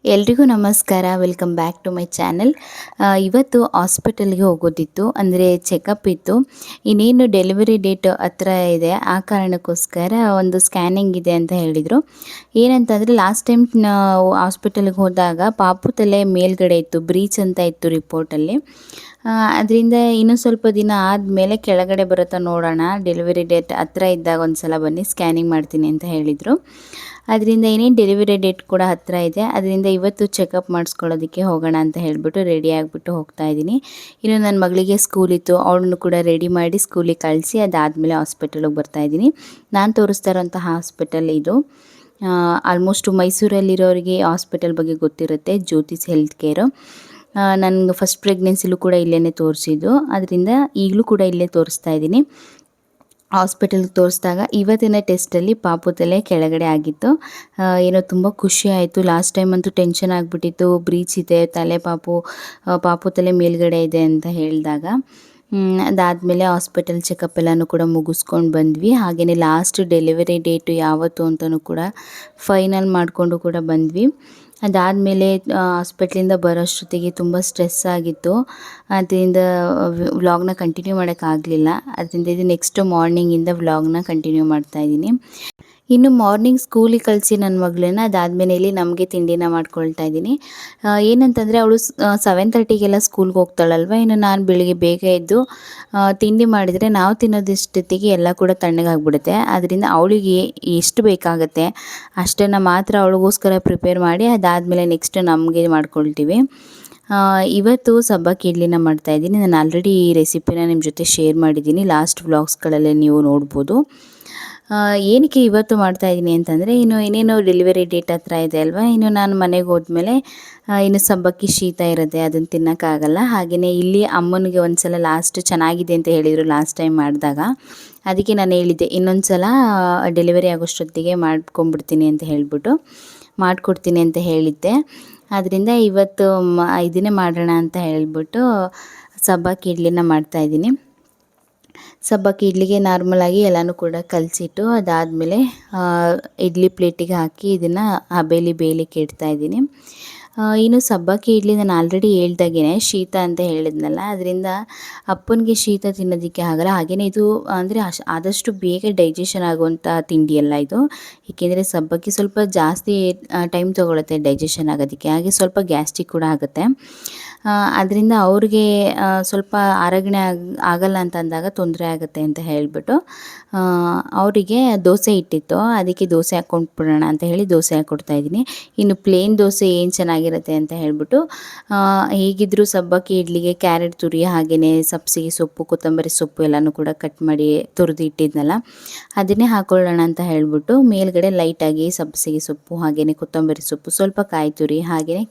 ಎಲ್ರಿಗೂ ನಮಸ್ಕಾರ. Welcome back to my channel. ಇವತ್ತು ಹಾಸ್ಪಿಟಲ್ಗೆ ಹೋಗೋದಿತ್ತು, ಅಂದರೆ ಚೆಕಪ್ ಇತ್ತು. ಇನ್ನೇನು ಡೆಲಿವರಿ ಡೇಟ್ ಹತ್ರ ಇದೆ, ಆ ಕಾರಣಕ್ಕೋಸ್ಕರ ಒಂದು ಸ್ಕ್ಯಾನಿಂಗ್ ಇದೆ ಅಂತ ಹೇಳಿದರು. ಏನಂತಂದರೆ ಲಾಸ್ಟ್ ಟೈಮ್ ನಾವು ಹಾಸ್ಪಿಟಲ್ಗೆ ಹೋದಾಗ ಪಾಪು ತಲೆ ಮೇಲ್ಗಡೆ ಇತ್ತು, ಬ್ರೀಚ್ ಅಂತ ಇತ್ತು ರಿಪೋರ್ಟಲ್ಲಿ. ಅದರಿಂದ ಇನ್ನೂ ಸ್ವಲ್ಪ ದಿನ ಆದಮೇಲೆ ಕೆಳಗಡೆ ಬರುತ್ತಾ ನೋಡೋಣ, ಡೆಲಿವರಿ ಡೇಟ್ ಹತ್ರ ಇದ್ದಾಗ ಒಂದು ಸಲ ಬನ್ನಿ ಸ್ಕ್ಯಾನಿಂಗ್ ಮಾಡ್ತೀನಿ ಅಂತ ಹೇಳಿದರು. ಅದರಿಂದ ಏನೇನು ಡೆಲಿವರಿ ಡೇಟ್ ಕೂಡ ಹತ್ತಿರ ಇದೆ, ಅದರಿಂದ ಇವತ್ತು ಚೆಕಪ್ ಮಾಡಿಸ್ಕೊಳ್ಳೋದಕ್ಕೆ ಹೋಗೋಣ ಅಂತ ಹೇಳಿಬಿಟ್ಟು ರೆಡಿ ಆಗಿಬಿಟ್ಟು ಹೋಗ್ತಾ ಇದ್ದೀನಿ. ಇನ್ನು ನನ್ನ ಮಗಳಿಗೆ ಸ್ಕೂಲ್ ಇತ್ತು, ಅವಳನ್ನು ಕೂಡ ರೆಡಿ ಮಾಡಿ ಸ್ಕೂಲಿಗೆ ಕಳಿಸಿ ಅದಾದಮೇಲೆ ಹಾಸ್ಪಿಟಲಿಗೆ ಬರ್ತಾಯಿದ್ದೀನಿ. ನಾನು ತೋರಿಸ್ತಾ ಇರೋಂಥ ಹಾಸ್ಪಿಟಲ್ ಇದು. ಆಲ್ಮೋಸ್ಟ್ ಮೈಸೂರಲ್ಲಿರೋರಿಗೆ ಹಾಸ್ಪಿಟಲ್ ಬಗ್ಗೆ ಗೊತ್ತಿರುತ್ತೆ, ಜ್ಯೋತಿಸ್ ಹೆಲ್ತ್ ಕೇರು. ನನಗೆ ಫಸ್ಟ್ ಪ್ರೆಗ್ನೆನ್ಸಿಲೂ ಕೂಡ ಇಲ್ಲೇ ತೋರಿಸಿದ್ದು, ಅದರಿಂದ ಈಗಲೂ ಕೂಡ ಇಲ್ಲೇ ತೋರಿಸ್ತಾ ಇದ್ದೀನಿ. ಹಾಸ್ಪಿಟಲ್ಗೆ ತೋರಿಸಿದಾಗ ಇವತ್ತಿನ ಟೆಸ್ಟಲ್ಲಿ ಪಾಪು ತಲೆ ಕೆಳಗಡೆ ಆಗಿತ್ತು. ಏನೋ ತುಂಬ ಖುಷಿ ಆಯಿತು. ಲಾಸ್ಟ್ ಟೈಮ್ ಅಂತೂ ಟೆನ್ಷನ್ ಆಗಿಬಿಟ್ಟಿತ್ತು, ಬ್ರೀಚ್ ಇದೆ ತಲೆ, ಪಾಪು ತಲೆ ಮೇಲ್ಗಡೆ ಇದೆ ಅಂತ ಹೇಳಿದಾಗ. ಅದಾದಮೇಲೆ ಹಾಸ್ಪಿಟಲ್ ಚೆಕಪ್ ಎಲ್ಲನೂ ಕೂಡ ಮುಗಿಸ್ಕೊಂಡು ಬಂದ್ವಿ. ಹಾಗೆಯೇ ಲಾಸ್ಟ್ ಡೆಲಿವರಿ ಡೇಟು ಯಾವತ್ತು ಅಂತಲೂ ಕೂಡ ಫೈನಲ್ ಮಾಡಿಕೊಂಡು ಕೂಡ ಬಂದ್ವಿ. ಅದಾದಮೇಲೆ ಹಾಸ್ಪಿಟ್ಲಿಂದ ಬರೋಷ್ಟೊತ್ತಿಗೆ ತುಂಬ ಸ್ಟ್ರೆಸ್ ಆಗಿತ್ತು, ಅದರಿಂದ ವ್ಲಾಗ್ನ ಕಂಟಿನ್ಯೂ ಮಾಡೋಕ್ಕಾಗಲಿಲ್ಲ. ಅದರಿಂದ ಇದು ನೆಕ್ಸ್ಟ್ ಮಾರ್ನಿಂಗಿಂದ ವ್ಲಾಗ್ನ ಕಂಟಿನ್ಯೂ ಮಾಡ್ತಾಯಿದ್ದೀನಿ. ಇನ್ನು ಮಾರ್ನಿಂಗ್ ಸ್ಕೂಲಿಗೆ ಕಳಿಸಿ ನನ್ನ ಮಗಳನ್ನ, ಅದಾದಮೇಲೆ ಇಲ್ಲಿ ನಮಗೆ ತಿಂಡಿನ ಮಾಡ್ಕೊಳ್ತಾ ಇದ್ದೀನಿ. ಏನಂತಂದರೆ ಅವಳು 7:30ಗೆಲ್ಲ ಸ್ಕೂಲ್ಗೆ ಹೋಗ್ತಾಳಲ್ವ. ಇನ್ನು ನಾನು ಬೆಳಿಗ್ಗೆ ಬೇಗ ಎದ್ದು ತಿಂಡಿ ಮಾಡಿದರೆ ನಾವು ತಿನ್ನೋದಿಷ್ಟೊತ್ತಿಗೆ ಎಲ್ಲ ಕೂಡ ತಣ್ಣಗಾಗ್ಬಿಡುತ್ತೆ. ಅದರಿಂದ ಅವಳಿಗೆ ಎಷ್ಟು ಬೇಕಾಗುತ್ತೆ ಅಷ್ಟನ್ನು ಮಾತ್ರ ಅವಳಿಗೋಸ್ಕರ ಪ್ರಿಪೇರ್ ಮಾಡಿ ಅದಾದಮೇಲೆ ನೆಕ್ಸ್ಟ್ ನಮಗೆ ಮಾಡ್ಕೊಳ್ತೀವಿ. ಇವತ್ತು ಸಬ್ಬಕ್ಕಿ ಇಡ್ಲಿನ ಮಾಡ್ತಾಯಿದ್ದೀನಿ. ನಾನು ಆಲ್ರೆಡಿ ಈ ರೆಸಿಪಿನ ನಿಮ್ಮ ಜೊತೆ ಶೇರ್ ಮಾಡಿದ್ದೀನಿ, ಲಾಸ್ಟ್ ವ್ಲಾಗ್ಸ್ಗಳಲ್ಲೇ ನೀವು ನೋಡ್ಬೋದು. ಏನಕ್ಕೆ ಇವತ್ತು ಮಾಡ್ತಾಯಿದ್ದೀನಿ ಅಂತಂದರೆ, ಇನ್ನು ಇನ್ನೇನು ಡೆಲಿವರಿ ಡೇಟ್ ಹತ್ರ ಇದೆ ಅಲ್ವಾ. ಇನ್ನು ನಾನು ಮನೆಗೆ ಹೋದ್ಮೇಲೆ ಇನ್ನು ಸಬ್ಬಕ್ಕಿ ಶೀತ ಇರುತ್ತೆ, ಅದನ್ನು ತಿನ್ನೋಕ್ಕಾಗಲ್ಲ. ಹಾಗೆಯೇ ಇಲ್ಲಿ ಅಮ್ಮನಿಗೆ ಒಂದು ಸಲ ಲಾಸ್ಟ್ ಚೆನ್ನಾಗಿದೆ ಅಂತ ಹೇಳಿದರು ಲಾಸ್ಟ್ ಟೈಮ್ ಮಾಡಿದಾಗ. ಅದಕ್ಕೆ ನಾನು ಹೇಳಿದ್ದೆ ಇನ್ನೊಂದು ಸಲ ಡೆಲಿವರಿ ಆಗೋಷ್ಟೊತ್ತಿಗೆ ಮಾಡ್ಕೊಂಬಿಡ್ತೀನಿ ಅಂತ ಹೇಳಿಬಿಟ್ಟು ಮಾಡಿಕೊಡ್ತೀನಿ ಅಂತ ಹೇಳಿದ್ದೆ. ಆದ್ದರಿಂದ ಇವತ್ತು ಇದನ್ನೇ ಮಾಡೋಣ ಅಂತ ಹೇಳಿಬಿಟ್ಟು ಸಬ್ಬಕ್ಕಿ ಇಡ್ಲಿನ ಮಾಡ್ತಾಯಿದ್ದೀನಿ. ಸಬ್ಬಕ್ಕಿ ಇಡ್ಲಿಗೆ ನಾರ್ಮಲಾಗಿ ಎಲ್ಲನೂ ಕೂಡ ಕಲಸಿಟ್ಟು ಅದಾದಮೇಲೆ ಇಡ್ಲಿ ಪ್ಲೇಟಿಗೆ ಹಾಕಿ ಇದನ್ನು ಹಬೆಯಲ್ಲಿ ಬೇಯಲಿಕ್ಕೆ ಇಡ್ತಾಯಿದ್ದೀನಿ. ಇನ್ನು ಸಬ್ಬಕ್ಕಿ ಇಡ್ಲಿ ನಾನು ಆಲ್ರೆಡಿ ಹೇಳ್ದಾಗೇ ಶೀತ ಅಂತ ಹೇಳಿದ್ನಲ್ಲ, ಅದರಿಂದ ಅಪ್ಪನಿಗೆ ಶೀತ ತಿನ್ನೋದಕ್ಕೆ ಆಗಲ್ಲ. ಹಾಗೆಯೇ ಇದು ಅಂದರೆ ಆದಷ್ಟು ಬೇಗ ಡೈಜೆಷನ್ ಆಗುವಂಥ ತಿಂಡಿಯಲ್ಲ ಇದು, ಏಕೆಂದರೆ ಸಬ್ಬಕ್ಕಿ ಸ್ವಲ್ಪ ಜಾಸ್ತಿ ಟೈಮ್ ತೊಗೊಳುತ್ತೆ ಡೈಜೆಷನ್ ಆಗೋದಕ್ಕೆ, ಹಾಗೆ ಸ್ವಲ್ಪ ಗ್ಯಾಸ್ಟ್ರಿಕ್ ಕೂಡ ಆಗುತ್ತೆ. ಅದರಿಂದ ಅವ್ರಿಗೆ ಸ್ವಲ್ಪ ಆರೋಗ್ಯ ಆಗಲ್ಲ ಅಂತ ಅಂದಾಗ ತೊಂದರೆ ಆಗುತ್ತೆ ಅಂತ ಹೇಳಿಬಿಟ್ಟು ಅವರಿಗೆ ದೋಸೆ ಇಟ್ಟಿತ್ತು, ಅದಕ್ಕೆ ದೋಸೆ ಹಾಕ್ಕೊಂಡ್ಬಿಡೋಣ ಅಂತ ಹೇಳಿ ದೋಸೆ ಹಾಕ್ಕೊಡ್ತಾಯಿದ್ದೀನಿ. ಇನ್ನು ಪ್ಲೇನ್ ದೋಸೆ ಏನು ಚೆನ್ನಾಗಿರುತ್ತೆ ಅಂತ ಹೇಳಿಬಿಟ್ಟು ಹೇಗಿದ್ದರೂ ಸಬ್ಬಕ್ಕಿ ಇಡ್ಲಿಗೆ ಕ್ಯಾರೆಟ್ ತುರಿ, ಹಾಗೆಯೇ ಸಬ್ಬಸಿಗೆ ಸೊಪ್ಪು, ಕೊತ್ತಂಬರಿ ಸೊಪ್ಪು ಎಲ್ಲನೂ ಕೂಡ ಕಟ್ ಮಾಡಿ ತುರಿದು ಇಟ್ಟಿದ್ನಲ್ಲ, ಅದನ್ನೇ ಹಾಕ್ಕೊಳ್ಳೋಣ ಅಂತ ಹೇಳಿಬಿಟ್ಟು ಮೇಲ್ಗಡೆ ಲೈಟಾಗಿ ಸಬ್ಬಸಿಗೆ ಸೊಪ್ಪು, ಹಾಗೆಯೇ ಕೊತ್ತಂಬರಿ ಸೊಪ್ಪು, ಸ್ವಲ್ಪ ಕಾಯಿ ತುರಿ, ಹಾಗೆಯೇ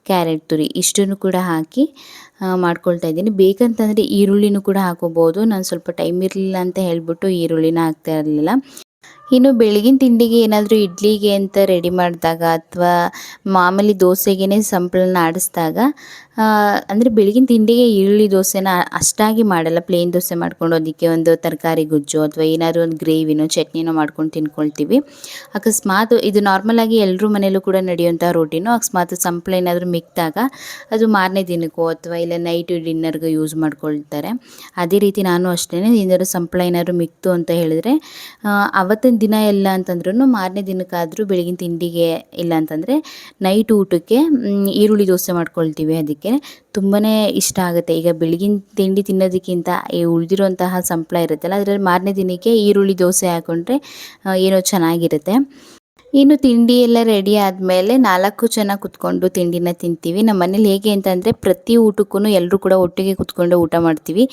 ಕ್ಯಾರೆಟ್ ತುರಿ ಇಷ್ಟನ್ನು ಕೂಡ ಹಾಕಿ ಮಾಡ್ಕೊಳ್ತಾ ಇದ್ದೀನಿ. ಬೇಕಂತಂದರೆ ಈರುಳ್ಳಿನೂ ಕೂಡ ಹಾಕೋಬೋದು. ನಾನು ಸ್ವಲ್ಪ ಟೈಮ್ ಇರಲಿಲ್ಲ ಅಂತ ಹೇಳಿಬಿಟ್ಟು ಈರುಳ್ಳಿನ ಹಾಕ್ತಾ ಇರಲಿಲ್ಲ. ಇನ್ನು ಬೆಳಗಿನ ತಿಂಡಿಗೆ ಏನಾದರೂ ಇಡ್ಲಿಗೆ ಅಂತ ರೆಡಿ ಮಾಡಿದಾಗ ಅಥವಾ ಮಾಮೂಲಿ ದೋಸೆಗೇ ಸಂಪಳನ್ನ ಆಡಿಸಿದಾಗ, ಅಂದರೆ ಬೆಳಗಿನ ತಿಂಡಿಗೆ ಈರುಳ್ಳಿ ದೋಸೆನ ಅಷ್ಟಾಗಿ ಮಾಡಲ್ಲ. ಪ್ಲೇನ್ ದೋಸೆ ಮಾಡ್ಕೊಂಡು ಅದಕ್ಕೆ ಒಂದು ತರಕಾರಿ ಗೊಜ್ಜು ಅಥವಾ ಏನಾದರೂ ಒಂದು ಗ್ರೇವಿನೋ ಚಟ್ನಿನೋ ಮಾಡ್ಕೊಂಡು ತಿನ್ಕೊಳ್ತೀವಿ. ಅಕಸ್ಮಾತ್ ಇದು ನಾರ್ಮಲಾಗಿ ಎಲ್ಲರೂ ಮನೇಲೂ ಕೂಡ ನಡೆಯುವಂಥ ರೋಟಿನೋ, ಅಕಸ್ಮಾತ್ ಸಂಪಳ ಏನಾದರೂ ಮಿಕ್ಕಿದಾಗ ಅದು ಮಾರನೇ ದಿನಕ್ಕೋ ಅಥವಾ ಇಲ್ಲ ನೈಟು ಡಿನ್ನರ್ಗೆ ಯೂಸ್ ಮಾಡ್ಕೊಳ್ತಾರೆ. ಅದೇ ರೀತಿ ನಾನು ಅಷ್ಟೇ, ಏನಾದರೂ ಸಂಪಳ ಏನಾದರೂ ಮಿಕ್ತು ಅಂತ ಹೇಳಿದ್ರೆ ಅವತ್ತಿನ ದಿನ ಇಲ್ಲ ಅಂತಂದ್ರೂ ಮಾರನೇ ದಿನಕ್ಕಾದರೂ ಬೆಳಗಿನ ತಿಂಡಿಗೆ ಇಲ್ಲ ಅಂತಂದರೆ ನೈಟ್ ಊಟಕ್ಕೆ ಈರುಳ್ಳಿ ದೋಸೆ ಮಾಡ್ಕೊಳ್ತೀವಿ. ಅದಕ್ಕೆ ತುಂಬಾ ಇಷ್ಟ ಆಗುತ್ತೆ. ಈಗ ಬೆಳಗಿನ ತಿಂಡಿ ತಿನ್ನೋದಕ್ಕಿಂತ ಈ ಉಳಿದಿರುವಂತಹ ಸಂಪಳ ಇರುತ್ತಲ್ಲ, ಅದರಲ್ಲಿ ಮಾರನೇ ದಿನಕ್ಕೆ ಈರುಳ್ಳಿ ದೋಸೆ ಹಾಕ್ಕೊಂಡ್ರೆ ಏನೋ ಚೆನ್ನಾಗಿರುತ್ತೆ. ಇನ್ನು ತಿಂಡಿ ಎಲ್ಲ ರೆಡಿ ಆದಮೇಲೆ 4 ಜನ ಕೂತ್ಕೊಂಡು ತಿಂಡಿನ ತಿಂತೀವಿ. ನಮ್ಮ ಮನೇಲಿ ಹೇಗೆ ಅಂತಂದರೆ ಪ್ರತಿ ಊಟಕ್ಕೂ ಎಲ್ಲರೂ ಕೂಡ ಒಟ್ಟಿಗೆ ಕೂತ್ಕೊಂಡು ಊಟ ಮಾಡ್ತೀವಿ.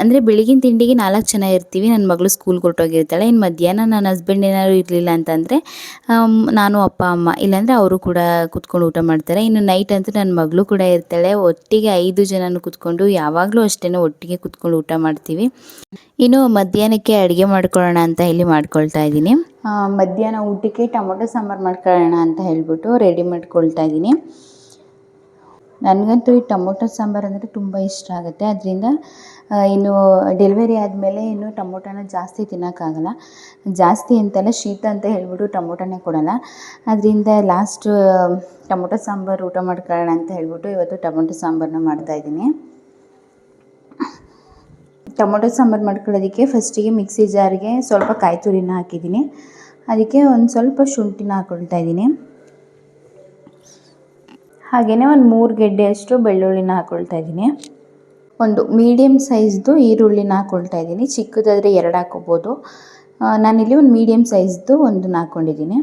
ಅಂದರೆ ಬೆಳಗಿನ ತಿಂಡಿಗೆ 4 ಜನ ಇರ್ತೀವಿ. ನನ್ನ ಮಗಳು ಸ್ಕೂಲ್ಗೆ ಹೊರಟೋಗಿರ್ತಾಳೆ. ಇನ್ನು ಮಧ್ಯಾಹ್ನ ನನ್ನ ಹಸ್ಬೆಂಡ್ ಏನಾದ್ರು ಇರಲಿಲ್ಲ ಅಂತಂದರೆ ನಾನು, ಅಪ್ಪ, ಅಮ್ಮ, ಇಲ್ಲಾಂದರೆ ಅವರು ಕೂಡ ಕೂತ್ಕೊಂಡು ಊಟ ಮಾಡ್ತಾರೆ. ಇನ್ನು ನೈಟ್ ಅಂತೂ ನನ್ನ ಮಗಳು ಕೂಡ ಇರ್ತಾಳೆ. ಒಟ್ಟಿಗೆ 5 ಜನನು ಕೂತ್ಕೊಂಡು ಯಾವಾಗಲೂ ಅಷ್ಟೇ ಒಟ್ಟಿಗೆ ಕೂತ್ಕೊಂಡು ಊಟ ಮಾಡ್ತೀವಿ. ಇನ್ನು ಮಧ್ಯಾಹ್ನಕ್ಕೆ ಅಡುಗೆ ಮಾಡ್ಕೊಳ್ಳೋಣ ಅಂತ ಇಲ್ಲಿ ಮಾಡ್ಕೊಳ್ತಾ ಇದ್ದೀನಿ. ಮಧ್ಯಾಹ್ನ ಊಟಕ್ಕೆ ಟೊಮೊಟೊ ಸಾಂಬಾರು ಮಾಡ್ಕೊಳ್ಳೋಣ ಅಂತ ಹೇಳಿಬಿಟ್ಟು ರೆಡಿ ಮಾಡ್ಕೊಳ್ತಾ ಇದ್ದೀನಿ. ನನಗಂತೂ ಈ ಟೊಮೊಟೊ ಸಾಂಬಾರು ಅಂದರೆ ತುಂಬ ಇಷ್ಟ ಆಗುತ್ತೆ. ಅದರಿಂದ ಇನ್ನು ಡೆಲಿವರಿ ಆದಮೇಲೆ ಇನ್ನು ಟೊಮೊಟೊನ ಜಾಸ್ತಿ ತಿನ್ನೋಕ್ಕಾಗಲ್ಲ. ಜಾಸ್ತಿ ಅಂತಲ್ಲ, ಶೀತ ಅಂತ ಹೇಳ್ಬಿಟ್ಟು ಟೊಮೊಟೊನೇ ಕೊಡಲ್ಲ. ಅದರಿಂದ ಲಾಸ್ಟು ಟೊಮೊಟೊ ಸಾಂಬಾರು ಊಟ ಮಾಡ್ಕೊಳ್ಳೋಣ ಅಂತ ಹೇಳ್ಬಿಟ್ಟು ಇವತ್ತು ಟೊಮೊಟೊ ಸಾಂಬಾರನ್ನ ಮಾಡ್ತಾಯಿದ್ದೀನಿ. ಟೊಮೊಟೊ ಸಾಂಬಾರು ಮಾಡ್ಕೊಳ್ಳೋದಕ್ಕೆ ಫಸ್ಟಿಗೆ ಮಿಕ್ಸಿ ಜಾರಿಗೆ ಸ್ವಲ್ಪ ಕಾಯಿ ತುರಿನ ಹಾಕಿದ್ದೀನಿ. ಅದಕ್ಕೆ ಒಂದು ಸ್ವಲ್ಪ ಶುಂಠಿನ ಹಾಕ್ಕೊಳ್ತಾ ಇದ್ದೀನಿ. ಹಾಗೆಯೇ ಒಂದು 3 ಗೆಡ್ಡೆಯಷ್ಟು ಬೆಳ್ಳುಳ್ಳಿನ ಹಾಕ್ಕೊಳ್ತಾ ಇದ್ದೀನಿ. ಒಂದು ಮೀಡಿಯಮ್ ಸೈಜ್ದು ಈರುಳ್ಳಿನ ಹಾಕ್ಕೊಳ್ತಾ ಇದ್ದೀನಿ. ಚಿಕ್ಕದಾದರೆ 2 ಹಾಕ್ಕೋಬೋದು. ನಾನಿಲ್ಲಿ ಒಂದು ಮೀಡಿಯಮ್ ಸೈಜ್ದು ಒಂದನ್ನ ಹಾಕ್ಕೊಂಡಿದ್ದೀನಿ.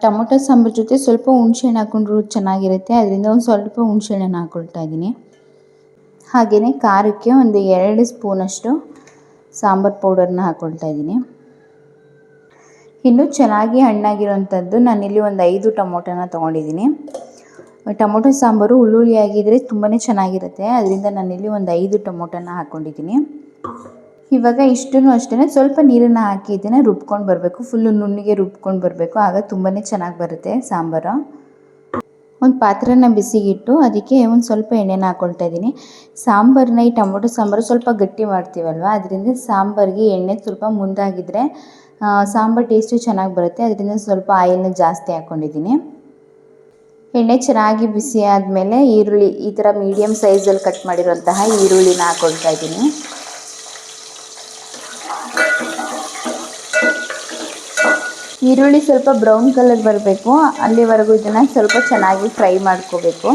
ಟೊಮೊಟೊ ಸಾಂಬಾರು ಜೊತೆ ಸ್ವಲ್ಪ ಹುಣಸೆಹಣ್ಣು ಹಾಕ್ಕೊಂಡ್ರು ಚೆನ್ನಾಗಿರುತ್ತೆ. ಅದರಿಂದ ಒಂದು ಸ್ವಲ್ಪ ಹುಣಸೆಹಣ್ಣನ್ನು ಹಾಕ್ಕೊಳ್ತಾ ಇದ್ದೀನಿ. ಹಾಗೆಯೇ ಖಾರಕ್ಕೆ ಒಂದು 2 ಸ್ಪೂನಷ್ಟು ಸಾಂಬಾರು ಪೌಡರ್ನ ಹಾಕ್ಕೊಳ್ತಾ ಇದ್ದೀನಿ. ಇನ್ನು ಚೆನ್ನಾಗಿ ಹಣ್ಣಾಗಿರೋವಂಥದ್ದು ನಾನಿಲ್ಲಿ ಒಂದು 5 ಟೊಮೊಟೊನ ತೊಗೊಂಡಿದ್ದೀನಿ. ಟೊಮೊಟೊ ಸಾಂಬಾರು ಹುಳಿ ಆಗಿದ್ದರೆ ತುಂಬಾ ಚೆನ್ನಾಗಿರುತ್ತೆ. ಅದರಿಂದ ನಾನಿಲ್ಲಿ ಒಂದು 5 ಟೊಮೊಟೊನ ಹಾಕ್ಕೊಂಡಿದ್ದೀನಿ. ಇವಾಗ ಇಷ್ಟನ್ನು ಅಷ್ಟೇ ಸ್ವಲ್ಪ ನೀರನ್ನು ಹಾಕಿ ಇದನ್ನು ರುಬ್ಕೊಂಡು ಬರಬೇಕು. ಫುಲ್ಲು ನುಣ್ಣಗೆ ರುಬ್ಕೊಂಡು ಬರಬೇಕು. ಆಗ ತುಂಬಾ ಚೆನ್ನಾಗಿ ಬರುತ್ತೆ ಸಾಂಬಾರು. ಒಂದು ಪಾತ್ರೆನ ಬಿಸಿಗಿಟ್ಟು ಅದಕ್ಕೆ ಒಂದು ಸ್ವಲ್ಪ ಎಣ್ಣೆನ ಹಾಕ್ಕೊಳ್ತಾ ಇದ್ದೀನಿ. ಸಾಂಬಾರನ್ನ ಈ ಟೊಮೊಟೊ ಸಾಂಬಾರು ಸ್ವಲ್ಪ ಗಟ್ಟಿ ಮಾಡ್ತೀವಲ್ವ, ಅದರಿಂದ ಸಾಂಬಾರಿಗೆ ಎಣ್ಣೆ ಸ್ವಲ್ಪ ಮುಂದಾಗಿದ್ದರೆ ಸಾಂಬಾರು ಟೇಸ್ಟು ಚೆನ್ನಾಗಿ ಬರುತ್ತೆ. ಅದರಿಂದ ಸ್ವಲ್ಪ ಆಯಿಲ್ನ ಜಾಸ್ತಿ ಹಾಕ್ಕೊಂಡಿದ್ದೀನಿ. ಎಣ್ಣೆ ಚೆನ್ನಾಗಿ ಬಿಸಿ ಆದಮೇಲೆ ಈರುಳ್ಳಿ ಈ ಥರ ಮೀಡಿಯಮ್ ಸೈಜಲ್ಲಿ ಕಟ್ ಮಾಡಿರೋಂತಹ ಈರುಳ್ಳಿನ ಹಾಕ್ಕೊಳ್ತಾ ಇದ್ದೀನಿ. ಈರುಳ್ಳಿ ಸ್ವಲ್ಪ ಬ್ರೌನ್ ಕಲರ್ ಬರಬೇಕು, ಅಲ್ಲಿವರೆಗೂ ಇದನ್ನು ಸ್ವಲ್ಪ ಚೆನ್ನಾಗಿ ಫ್ರೈ ಮಾಡ್ಕೋಬೇಕು.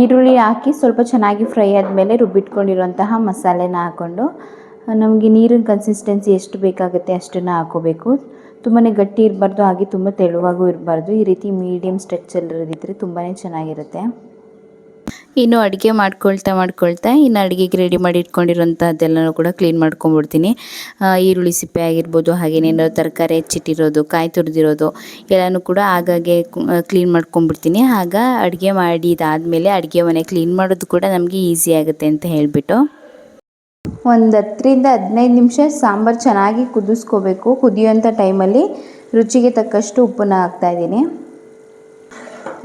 ಈರುಳ್ಳಿ ಹಾಕಿ ಸ್ವಲ್ಪ ಚೆನ್ನಾಗಿ ಫ್ರೈ ಆದಮೇಲೆ ರುಬ್ಬಿಟ್ಕೊಂಡಿರುವಂತಹ ಮಸಾಲೆನ ಹಾಕ್ಕೊಂಡು ನಮಗೆ ನೀರಿನ ಕನ್ಸಿಸ್ಟೆನ್ಸಿ ಎಷ್ಟು ಬೇಕಾಗುತ್ತೆ ಅಷ್ಟನ್ನು ಹಾಕ್ಕೋಬೇಕು. ತುಂಬಾ ಗಟ್ಟಿ ಇರಬಾರ್ದು, ಹಾಗೆ ತುಂಬ ತೆಳುವಾಗೂ ಇರಬಾರ್ದು. ಈ ರೀತಿ ಮೀಡಿಯಮ್ ಸ್ಟ್ರೆಚ್ಚಲ್ಲಿರೋದಿದ್ದರೆ ತುಂಬಾ ಚೆನ್ನಾಗಿರುತ್ತೆ. ಇನ್ನು ಅಡುಗೆ ಮಾಡ್ಕೊಳ್ತಾ ಇನ್ನು ಅಡುಗೆಗೆ ರೆಡಿ ಮಾಡಿ ಇಟ್ಕೊಂಡಿರೋಂಥದ್ದೆಲ್ಲನೂ ಕೂಡ ಕ್ಲೀನ್ ಮಾಡ್ಕೊಂಬಿಡ್ತೀನಿ. ಈರುಳ್ಳಿ ಸಿಪ್ಪೆ ಆಗಿರ್ಬೋದು, ಹಾಗೆಯೇ ಏನಾದ್ರು ತರಕಾರಿ ಹೆಚ್ಚಿಟ್ಟಿರೋದು, ಕಾಯಿ ತುರಿದಿರೋದು ಎಲ್ಲನೂ ಕೂಡ ಆಗಾಗ್ಗೆ ಕ್ಲೀನ್ ಮಾಡ್ಕೊಂಬಿಡ್ತೀನಿ. ಆಗ ಅಡುಗೆ ಮಾಡಿದಾದಮೇಲೆ ಅಡುಗೆ ಮನೆ ಕ್ಲೀನ್ ಮಾಡೋದು ಕೂಡ ನಮಗೆ ಈಸಿ ಆಗುತ್ತೆ ಅಂತ ಹೇಳಿಬಿಟ್ಟು ಒಂದು 10ರಿಂದ 15 ನಿಮಿಷ ಸಾಂಬಾರು ಚೆನ್ನಾಗಿ ಕುದಿಸ್ಕೋಬೇಕು. ಕುದಿಯೋಂಥ ಟೈಮಲ್ಲಿ ರುಚಿಗೆ ತಕ್ಕಷ್ಟು ಉಪ್ಪನ್ನು ಹಾಕ್ತಾಯಿದ್ದೀನಿ.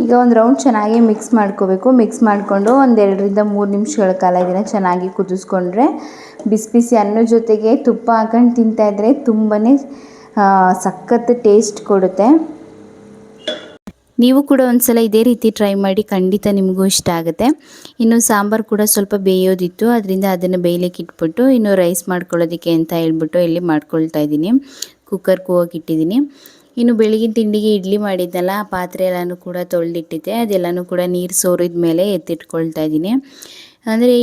ಈಗ ಒಂದು ರೌಂಡ್ ಚೆನ್ನಾಗಿ ಮಿಕ್ಸ್ ಮಾಡ್ಕೋಬೇಕು. ಮಿಕ್ಸ್ ಮಾಡಿಕೊಂಡು ಒಂದು 2ರಿಂದ 3 ನಿಮಿಷಗಳ ಕಾಲ ಇದನ್ನು ಚೆನ್ನಾಗಿ ಕುದಿಸ್ಕೊಂಡ್ರೆ ಬಿಸಿ ಬಿಸಿ ಅನ್ನದ ಜೊತೆಗೆ ತುಪ್ಪ ಹಾಕೊಂಡು ತಿಂತಾಯಿದ್ರೆ ತುಂಬಾ ಸಖತ್ ಟೇಸ್ಟ್ ಕೊಡುತ್ತೆ. ನೀವು ಕೂಡ ಒಂದ್ಸಲ ಇದೇ ರೀತಿ ಟ್ರೈ ಮಾಡಿ, ಖಂಡಿತ ನಿಮಗೂ ಇಷ್ಟ ಆಗುತ್ತೆ. ಇನ್ನು ಸಾಂಬಾರು ಕೂಡ ಸ್ವಲ್ಪ ಬೇಯೋದಿತ್ತು, ಅದರಿಂದ ಅದನ್ನು ಬೇಯಲಿಕ್ಕೆ ಇಟ್ಬಿಟ್ಟು ಇನ್ನು ರೈಸ್ ಮಾಡ್ಕೊಳ್ಳೋದಕ್ಕೆ ಅಂತ ಹೇಳ್ಬಿಟ್ಟು ಇಲ್ಲಿ ಮಾಡ್ಕೊಳ್ತಾ ಇದ್ದೀನಿ. ಕುಕ್ಕರ್ ಕೂಗೋಕೆ ಇಟ್ಟಿದ್ದೀನಿ. ಇನ್ನು ಬೆಳಗಿನ ತಿಂಡಿಗೆ ಇಡ್ಲಿ ಮಾಡಿದ್ದೆಲ್ಲ ಆ ಪಾತ್ರೆ ಎಲ್ಲನೂ ಕೂಡ ತೊಳೆದಿಟ್ಟಿದ್ದೆ. ಅದೆಲ್ಲನೂ ಕೂಡ ನೀರು ಸೋರಿದ ಮೇಲೆ ಎತ್ತಿಟ್ಕೊಳ್ತಾ ಇದ್ದೀನಿ. ಅಂದರೆ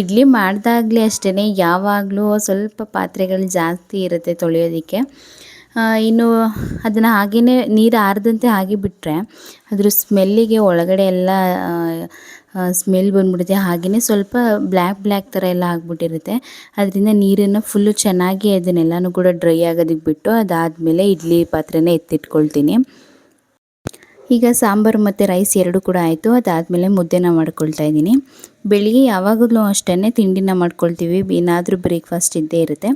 ಇಡ್ಲಿ ಮಾಡಿದಾಗಲೇ ಅಷ್ಟೇ, ಯಾವಾಗಲೂ ಸ್ವಲ್ಪ ಪಾತ್ರೆಗಳು ಜಾಸ್ತಿ ಇರುತ್ತೆ ತೊಳೆಯೋದಕ್ಕೆ. ಇನ್ನು ಅದನ್ನು ಹಾಗೇ ನೀರು ಆರದಂತೆ ಹಾಗೆ ಬಿಟ್ಟರೆ ಅದ್ರ ಸ್ಮೆಲ್ಲಿಗೆ ಒಳಗಡೆ ಎಲ್ಲ ಸ್ಮೆಲ್ ಬಂದ್ಬಿಡುತ್ತೆ. ಹಾಗೆಯೇ ಸ್ವಲ್ಪ ಬ್ಲ್ಯಾಕ್ ಥರ ಎಲ್ಲ ಆಗಿಬಿಟ್ಟಿರುತ್ತೆ. ಅದರಿಂದ ನೀರನ್ನು ಫುಲ್ಲು ಚೆನ್ನಾಗಿ ಅದನ್ನೆಲ್ಲನೂ ಕೂಡ ಡ್ರೈ ಆಗೋದಕ್ಕೆ ಬಿಟ್ಟು ಅದಾದಮೇಲೆ ಇಡ್ಲಿ ಪಾತ್ರೆನ ಎತ್ತಿಟ್ಕೊಳ್ತೀನಿ. ಈಗ ಸಾಂಬಾರು ಮತ್ತು ರೈಸ್ ಎರಡೂ ಕೂಡ ಆಯಿತು. ಅದಾದಮೇಲೆ ಮುದ್ದೆನ ಮಾಡ್ಕೊಳ್ತಾ ಇದ್ದೀನಿ. ಬೆಳಿಗ್ಗೆ ಯಾವಾಗಲೂ ಅಷ್ಟೇ ತಿಂಡಿನ ಮಾಡ್ಕೊಳ್ತೀವಿ, ಏನಾದರೂ ಬ್ರೇಕ್ಫಾಸ್ಟ್ ಇದ್ದೇ ಇರುತ್ತೆ.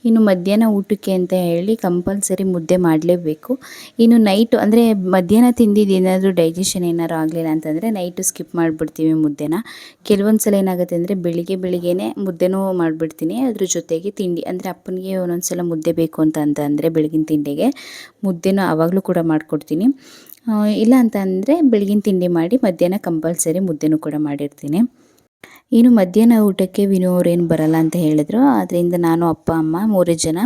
ಇನ್ನು ಮಧ್ಯಾಹ್ನ ಊಟಕ್ಕೆ ಅಂತ ಹೇಳಿ ಕಂಪಲ್ಸರಿ ಮುದ್ದೆ ಮಾಡಲೇಬೇಕು. ಇನ್ನು ನೈಟು ಅಂದರೆ ಮಧ್ಯಾಹ್ನ ತಿಂದಿದ್ದು ಏನಾದರೂ ಡೈಜೆಷನ್ ಏನಾದ್ರು ಆಗಲಿಲ್ಲ ಅಂತಂದರೆ ನೈಟು ಸ್ಕಿಪ್ ಮಾಡಿಬಿಡ್ತೀವಿ ಮುದ್ದೆನ. ಕೆಲವೊಂದು ಸಲ ಏನಾಗುತ್ತೆ ಅಂದರೆ ಬೆಳಿಗ್ಗೆನೇ ಮುದ್ದೆನೂ ಮಾಡಿಬಿಡ್ತೀನಿ. ಅದ್ರ ಜೊತೆಗೆ ತಿಂಡಿ ಅಂದರೆ ಅಪ್ಪನಿಗೆ ಒಂದೊಂದು ಸಲ ಮುದ್ದೆ ಬೇಕು ಅಂತಂದರೆ ಬೆಳಗಿನ ತಿಂಡಿಗೆ ಮುದ್ದೆನೂ ಆವಾಗಲೂ ಕೂಡ ಮಾಡಿಕೊಡ್ತೀನಿ. ಇಲ್ಲ ಅಂತ ಅಂದರೆ ಬೆಳಗಿನ ತಿಂಡಿ ಮಾಡಿ ಮಧ್ಯಾಹ್ನ ಕಂಪಲ್ಸರಿ ಮುದ್ದೆನೂ ಕೂಡ ಮಾಡಿರ್ತೀನಿ. ಇನ್ನು ಮಧ್ಯಾಹ್ನ ಊಟಕ್ಕೆ ವಿನು ಅವ್ರೇನು ಬರಲ್ಲ ಅಂತ ಹೇಳಿದ್ರು. ಅದರಿಂದ ನಾನು ಅಪ್ಪ ಅಮ್ಮ 3 ಜನ,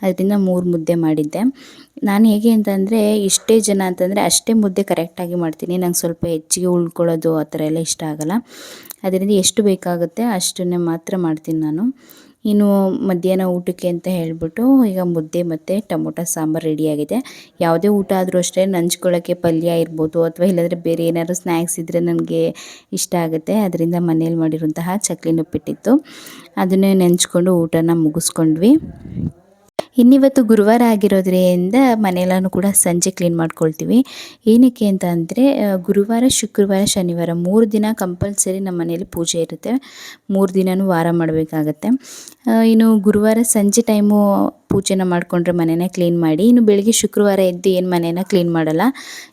ಅದರಿಂದ 3 ಮುದ್ದೆ ಮಾಡಿದ್ದೆ. ನಾನು ಹೇಗೆ ಅಂತಂದರೆ ಇಷ್ಟೇ ಜನ ಅಂತಂದರೆ ಅಷ್ಟೇ ಮುದ್ದೆ ಕರೆಕ್ಟಾಗಿ ಮಾಡ್ತೀನಿ. ನಂಗೆ ಸ್ವಲ್ಪ ಹೆಚ್ಚಿಗೆ ಉಳ್ಕೊಳ್ಳೋದು ಆ ಥರ ಎಲ್ಲ ಇಷ್ಟ ಆಗೋಲ್ಲ. ಅದರಿಂದ ಎಷ್ಟು ಬೇಕಾಗುತ್ತೆ ಅಷ್ಟನ್ನೇ ಮಾತ್ರ ಮಾಡ್ತೀನಿ ನಾನು. ಇನ್ನು ಮಧ್ಯಾಹ್ನ ಊಟಕ್ಕೆ ಅಂತ ಹೇಳಿಬಿಟ್ಟು ಈಗ ಮುದ್ದೆ ಮತ್ತು ಟೊಮೊಟೊ ಸಾಂಬಾರು ರೆಡಿಯಾಗಿದೆ. ಯಾವುದೇ ಊಟ ಆದರೂ ಅಷ್ಟೇ ನಂಚ್ಕೊಳ್ಳೋಕ್ಕೆ ಪಲ್ಯ ಇರ್ಬೋದು ಅಥವಾ ಇಲ್ಲಾಂದರೆ ಬೇರೆ ಏನಾದ್ರು ಸ್ನ್ಯಾಕ್ಸ್ ಇದ್ದರೆ ನನಗೆ ಇಷ್ಟ ಆಗುತ್ತೆ. ಅದರಿಂದ ಮನೇಲಿ ಮಾಡಿರುವಂತಹ ಚಕ್ಲಿ ಉಪ್ಪಿಟ್ಟಿತ್ತು, ಅದನ್ನೇ ನೆಂಚ್ಕೊಂಡು ಊಟನ ಮುಗಿಸ್ಕೊಂಡ್ವಿ. ಇನ್ನಿವತ್ತು ಗುರುವಾರ ಆಗಿರೋದ್ರಿಂದ ಮನೆಯೆಲ್ಲನೂ ಕೂಡ ಸಂಜೆ ಕ್ಲೀನ್ ಮಾಡ್ಕೊಳ್ತೀವಿ. ಏನಕ್ಕೆ ಅಂತ ಅಂದರೆ ಗುರುವಾರ, ಶುಕ್ರವಾರ, ಶನಿವಾರ 3 ದಿನ ಕಂಪಲ್ಸರಿ ನಮ್ಮ ಮನೇಲಿ ಪೂಜೆ ಇರುತ್ತೆ. 3 ದಿನವೂ ವಾರ ಮಾಡಬೇಕಾಗತ್ತೆ. ಇನ್ನು ಗುರುವಾರ ಸಂಜೆ ಟೈಮು ಪೂಜೆನ ಮಾಡಿಕೊಂಡ್ರೆ ಮನೆನ ಕ್ಲೀನ್ ಮಾಡಿ, ಇನ್ನು ಬೆಳಗ್ಗೆ ಶುಕ್ರವಾರ ಎದ್ದು ಏನು ಮನೆನ ಕ್ಲೀನ್ ಮಾಡಲ್ಲ.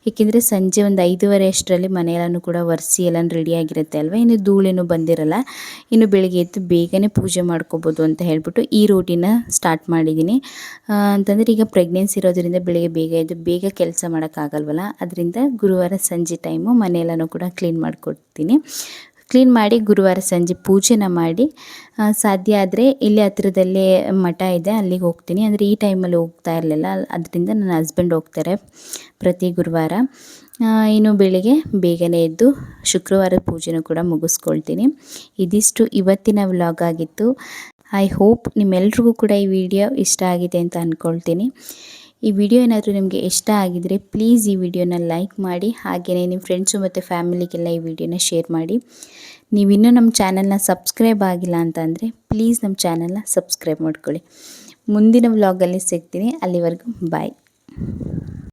ಏಕೆಂದರೆ ಸಂಜೆ ಒಂದು 5:30 ಅಷ್ಟರಲ್ಲಿ ಮನೆಯೆಲ್ಲನೂ ಕೂಡ ಒರೆಸಿ ಎಲ್ಲ ರೆಡಿಯಾಗಿರುತ್ತೆ ಅಲ್ವ, ಇನ್ನು ಧೂಳೇನು ಬಂದಿರಲ್ಲ. ಇನ್ನು ಬೆಳಗ್ಗೆ ಎದ್ದು ಬೇಗನೆ ಪೂಜೆ ಮಾಡ್ಕೋಬೋದು ಅಂತ ಹೇಳ್ಬಿಟ್ಟು ಈ ರೂಟೀನ ಸ್ಟಾರ್ಟ್ ಮಾಡಿದ್ದೀನಿ. ಅಂತಂದರೆ ಈಗ ಪ್ರೆಗ್ನೆನ್ಸಿ ಇರೋದ್ರಿಂದ ಬೆಳಿಗ್ಗೆ ಬೇಗ ಎದ್ದು ಬೇಗ ಕೆಲಸ ಮಾಡೋಕ್ಕಾಗಲ್ವಲ್ಲ, ಅದರಿಂದ ಗುರುವಾರ ಸಂಜೆ ಟೈಮು ಮನೆಯೆಲ್ಲನೂ ಕೂಡ ಕ್ಲೀನ್ ಮಾಡಿಕೊಡ್ತೀನಿ. ಕ್ಲೀನ್ ಮಾಡಿ ಗುರುವಾರ ಸಂಜೆ ಪೂಜೆನ ಮಾಡಿ, ಸಾಧ್ಯ ಆದರೆ ಇಲ್ಲಿ ಹತ್ರದಲ್ಲೇ ಮಠ ಇದೆ, ಅಲ್ಲಿಗೆ ಹೋಗ್ತೀನಿ. ಅಂದರೆ ಈ ಟೈಮಲ್ಲಿ ಹೋಗ್ತಾ ಇರಲಿಲ್ಲ, ಅದರಿಂದ ನನ್ನ ಹಸ್ಬೆಂಡ್ ಹೋಗ್ತಾರೆ ಪ್ರತಿ ಗುರುವಾರ. ಇನ್ನು ಬೆಳಿಗ್ಗೆ ಬೇಗನೆ ಎದ್ದು ಶುಕ್ರವಾರದ ಪೂಜೆನೂ ಕೂಡ ಮುಗಿಸ್ಕೊಳ್ತೀನಿ. ಇದಿಷ್ಟು ಇವತ್ತಿನ ವ್ಲಾಗ್ ಆಗಿತ್ತು. ಐ ಹೋಪ್ ನಿಮ್ಮೆಲ್ರಿಗೂ ಕೂಡ ಈ ವಿಡಿಯೋ ಇಷ್ಟ ಆಗಿದೆ ಅಂತ ಅಂದ್ಕೊಳ್ತೀನಿ. ಈ ವಿಡಿಯೋ ಏನಾದರೂ ನಿಮಗೆ ಇಷ್ಟ ಆಗಿದರೆ ಪ್ಲೀಸ್ ಈ ವಿಡಿಯೋನ ಲೈಕ್ ಮಾಡಿ, ಹಾಗೆಯೇ ನಿಮ್ಮ ಫ್ರೆಂಡ್ಸು ಮತ್ತು ಫ್ಯಾಮಿಲಿಗೆಲ್ಲ ಈ ವಿಡಿಯೋನ ಶೇರ್ ಮಾಡಿ. ನೀವಿನ್ನೂ ನಮ್ಮ ಚಾನಲ್ನ ಸಬ್ಸ್ಕ್ರೈಬ್ ಆಗಿಲ್ಲ ಅಂತ ಅಂದರೆ ಪ್ಲೀಸ್ ನಮ್ಮ ಚಾನಲ್ನ ಸಬ್ಸ್ಕ್ರೈಬ್ ಮಾಡ್ಕೊಳ್ಳಿ. ಮುಂದಿನ ವ್ಲಾಗಲ್ಲಿ ಸಿಗ್ತೀನಿ. ಅಲ್ಲಿವರೆಗೂ ಬಾಯ್.